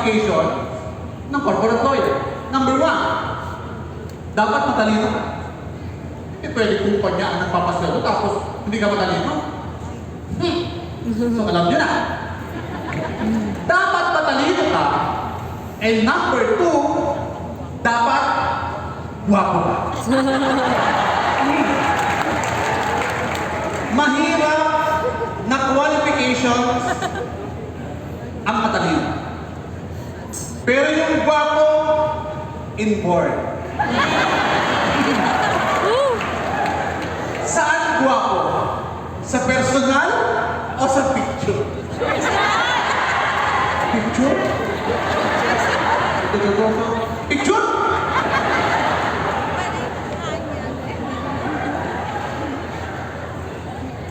qualification ng corporate lawyer. Number one, dapat matalino ka. Hindi pwede kumpanya ang nagpapasweldo tapos hindi ka matalino. So alam nyo na. Dapat matalino ka. And number two, dapat guwapo ka. Mahirap na qualifications ang matalino. Pero yung guwapo, inborn. Saan guwapo? Sa personal o sa picture? Picture? Picture?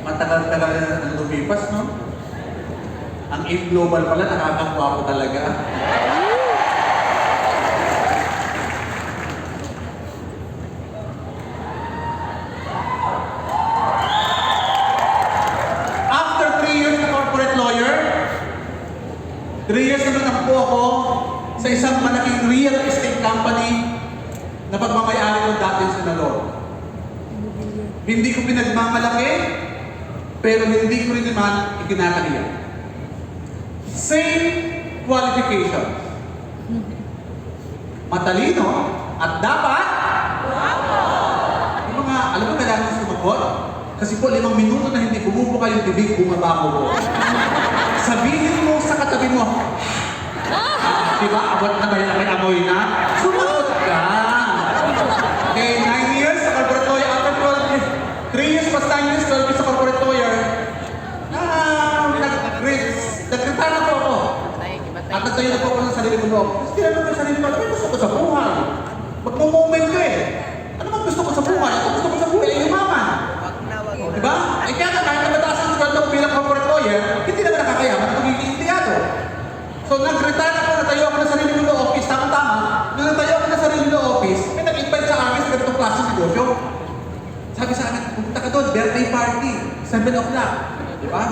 Matagal-tagal na ang lumipas, no? Ang global pala, nakakagwapo talaga. After 3 years na corporate lawyer, 3 years naman nakpo ako sa isang malaking real estate company na pagmamayari ng dating senador. Hindi ko pinagmamalaki, pero hindi ko rin naman ikinakahiya. Same qualifications. Matalino at dapat yung mga, alam mo kailangan sumagot? Kasi po 5 minuto na hindi bumubuka yung bibig, bumabako ko. Sabihin mo sa katabi mo, diba, abot na ba yung amoy na? Sumagot ka! Okay, 9 years sa corporate lawyer, after 3 years plus 9 years, 12 years sa corporate lawyer, nag-retire na po ako. At nagtayo na po ako ng sarili ko loob. Kasi tinanong ko yung sarili ko, ano gusto ko sa buhay? Magmo-moment ka eh. Ano bang gusto ko sa buhay? Ano gusto ko sa buhay? Ay, umaman. Diba? Eh kaya kahit na mataas ang sweldo ko bilang corporate lawyer, hindi naman nakakayaman ang pagiging empleyado. So nag-retire ako, natayo ako ng sarili ko na office, tama-tama. Nung natayo ako ng sarili ko office, may nag-invite sa akin sa ganitong klaseng negosyo. Sabi sa akin, pumunta ka doon, birthday party, 7 o'clock. Diba?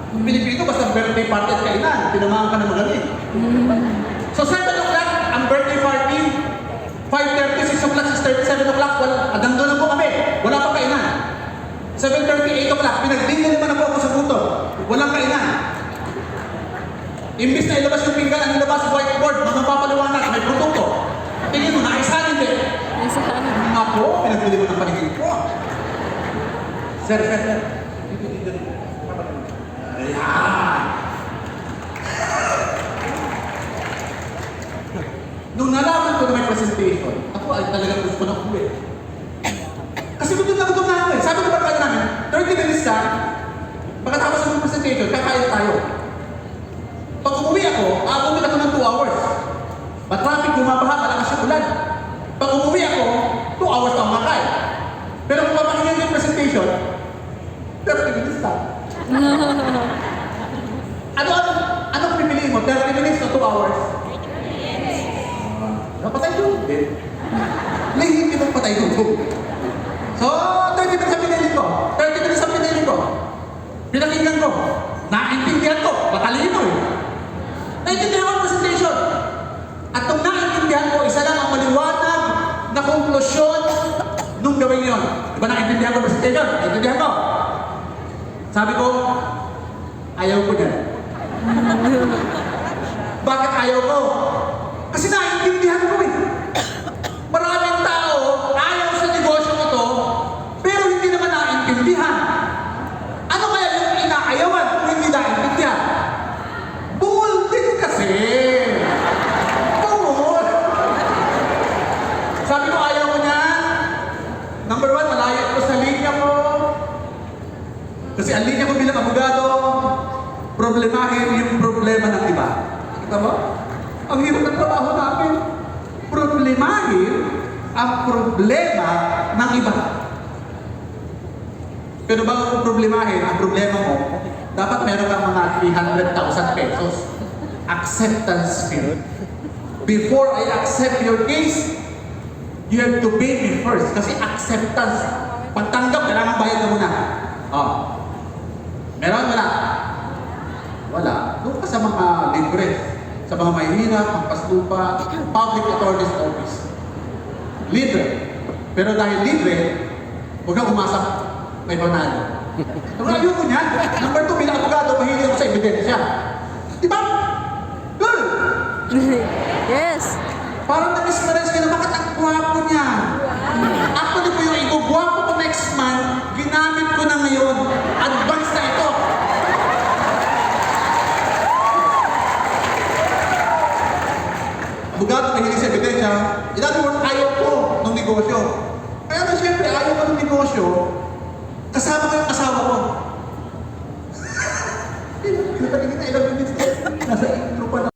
Yung Pilipino, basta birthday party at kainan, pinamahan ka ng magaling. So 7 o'clock, ang birthday party, 5:30, 6 o'clock, 6:30, 7 o'clock, hanggang doon lang po kami, wala pa kainan. 7:30, 8 o'clock, pinagdingan naman ako sa buto, walang kainan. Imbis na ilabas yung pinggan, ang ilabas whiteboard, mga papaliwanag, may produkto. Tingin mo, naisahan hindi. Ako, pinagbili mo ng panigil ko. Sir. Ayan. Nung nalaman ko na may presentation, ako ay talagang gusto ko na uwi. Kasi gutom na ako eh. Sabi ko ba namin, 30 minutes na, pagkatapos ng presentation, kakain tayo. Pag umuwi ako, aabot ako ng 2 hours. Matraffic, bumabaha, malakas yung ulan. Pag umuwi ako, 2 hours pa makakain. Pero kung papakinggan yung presentation, 30 minutes na. Ano pipiliin mo? 30 minutes o 2 hours? 30 minutes. Napatay doon. Hindi mo patay doon. So, 30 minutes ang pinili ko. 30 minutes ang pinili ko. Pinakinggan ko. Naintindihan ko. Matalino eh. Naintindihan ko ang presentation. At kung naintindihan ko, isa lang ang maliwanag na konklusyon nung gawin yun. Diba naintindihan ko ang presentation? Naintindihan ko. Sabi ko, ayaw ko yan. Bakit ayaw ko? Kasi naintindihan ko eh. Maraming tao ayaw sa negosyo ko to, pero hindi naman naintindihan. Ano kaya yung inaayawan kung hindi naintindihan? Bungol din kasi. Bungol. Sabi ko, ayaw ko niya. Number 1, malayo ko sa linya ko. Kasi ang linya ko bilang abogado, problemahin yung problema ng iba. Kita mo? Ang hirap ng trabaho namin. Problemahin ang problema ng iba. Pero bago ko problemahin ang problema mo, dapat meron kang mga 300,000 pesos. Acceptance fee. Before I accept your case, you have to pay me first. Kasi acceptance. Pagtanggap, kailangan bayad ka muna. Oh. Meron? Wala? Wala. Doon ka sa mga libre. sa mga mahihirap, pampaslupa, public attorney's office. Libre. Pero dahil libre, huwag kang umasa may panalo. Pero ayoko niyan. Number 2, bilang abogado, mahilig ako sa ebidensya. Di ba? Girl! Yes. Parang na-mesmerize ka na, bakit ang gwapo niya? Actually po yung igugwapo ko next month, ginamit ko na ngayon. Advance na ito. Abogado, mahilig sa ebidensya. In other words, ayaw ko ng negosyo. Kaya na siyempre, ayaw ko ng negosyo.